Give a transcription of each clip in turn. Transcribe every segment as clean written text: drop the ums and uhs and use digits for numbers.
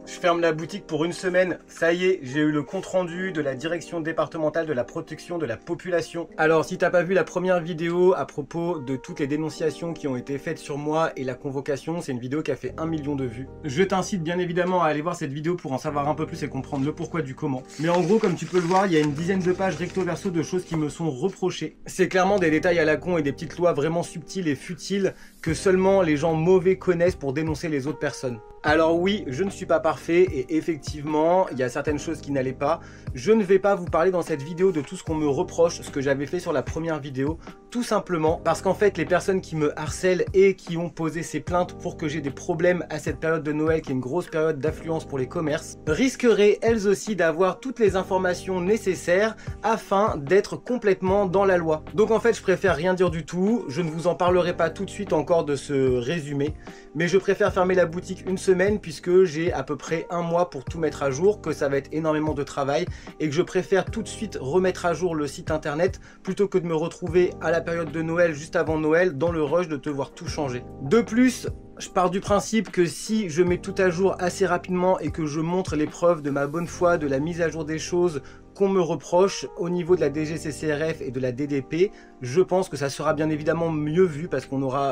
Je ferme la boutique pour une semaine. Ça y est, j'ai eu le compte rendu de la direction départementale de la protection de la population. Alors, si t'as pas vu la première vidéo à propos de toutes les dénonciations qui ont été faites sur moi et la convocation, c'est une vidéo qui a fait 1 million de vues. Je t'incite bien évidemment à aller voir cette vidéo pour en savoir un peu plus et comprendre le pourquoi du comment. Mais en gros, comme tu peux le voir, il y a une dizaine de pages recto verso de choses qui me sont reprochées. C'est clairement des détails à la con et des petites lois vraiment subtiles et futiles que seulement les gens mauvais connaissent pour dénoncer les autres personnes. Alors oui, je ne suis pas parfait et effectivement, il y a certaines choses qui n'allaient pas. Je ne vais pas vous parler dans cette vidéo de tout ce qu'on me reproche, ce que j'avais fait sur la première vidéo, tout simplement parce qu'en fait, les personnes qui me harcèlent et qui ont posé ces plaintes pour que j'ai des problèmes à cette période de Noël, qui est une grosse période d'affluence pour les commerces, risqueraient elles aussi d'avoir toutes les informations nécessaires afin d'être complètement dans la loi. Donc en fait, je préfère rien dire du tout, je ne vous en parlerai pas tout de suite encore de ce résumé, mais je préfère fermer la boutique une semaine puisque j'ai à peu près un mois pour tout mettre à jour, que ça va être énormément de travail et que je préfère tout de suite remettre à jour le site internet plutôt que de me retrouver à la période de Noël, juste avant Noël, dans le rush de te voir tout changer. De plus, je pars du principe que si je mets tout à jour assez rapidement et que je montre les preuves de ma bonne foi, de la mise à jour des choses qu'on me reproche au niveau de la DGCCRF et de la DDP, je pense que ça sera bien évidemment mieux vu parce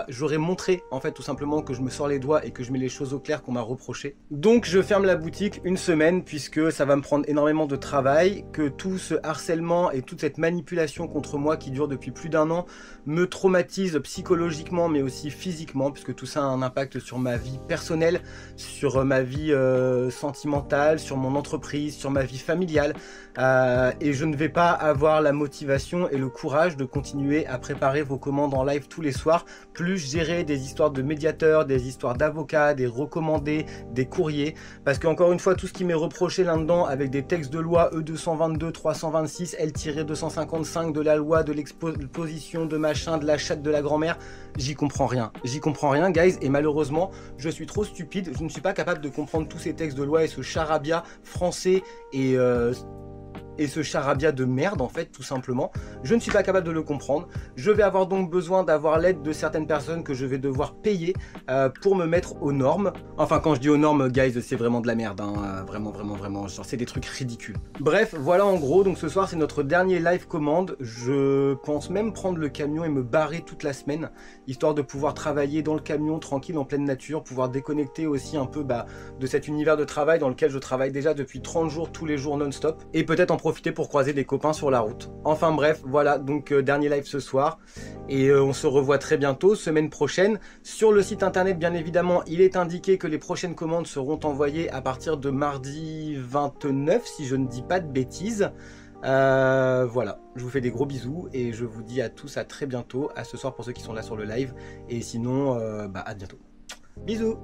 j'aurai montré en fait tout simplement que je me sors les doigts et que je mets les choses au clair qu'on m'a reproché. Donc je ferme la boutique une semaine puisque ça va me prendre énormément de travail, que tout ce harcèlement et toute cette manipulation contre moi qui dure depuis plus d'1 an me traumatise psychologiquement mais aussi physiquement puisque tout ça a un impact sur ma vie personnelle, sur ma vie sentimentale, sur mon entreprise, sur ma vie familiale. Et je ne vais pas avoir la motivation et le courage de continuer à préparer vos commandes en live tous les soirs, plus gérer des histoires de médiateurs, des histoires d'avocats, des recommandés, des courriers, parce qu'encore une fois, tout ce qui m'est reproché là-dedans avec des textes de loi E222, 326, L-255 de la loi de l'exposition de machin, de la chatte de la grand-mère, j'y comprends rien, guys, et malheureusement, je suis trop stupide, je ne suis pas capable de comprendre tous ces textes de loi et ce charabia français et ce charabia de merde en fait tout simplement, je ne suis pas capable de le comprendre. Je vais avoir donc besoin d'avoir l'aide de certaines personnes que je vais devoir payer pour me mettre aux normes. Enfin quand je dis aux normes guys c'est vraiment de la merde, hein. Vraiment, genre c'est des trucs ridicules. Bref voilà en gros, donc ce soir c'est notre dernier live commande. Je pense même prendre le camion et me barrer toute la semaine, histoire de pouvoir travailler dans le camion tranquille en pleine nature, pouvoir déconnecter aussi un peu de cet univers de travail dans lequel je travaille déjà depuis 30 jours tous les jours non-stop, et peut-être en profiter pour croiser des copains sur la route. Enfin bref, voilà, donc dernier live ce soir, et on se revoit très bientôt, semaine prochaine. Sur le site internet, bien évidemment, il est indiqué que les prochaines commandes seront envoyées à partir de mardi 29, si je ne dis pas de bêtises. Voilà, je vous fais des gros bisous, et je vous dis à tous à très bientôt, à ce soir pour ceux qui sont là sur le live, et sinon, à bientôt. Bisous!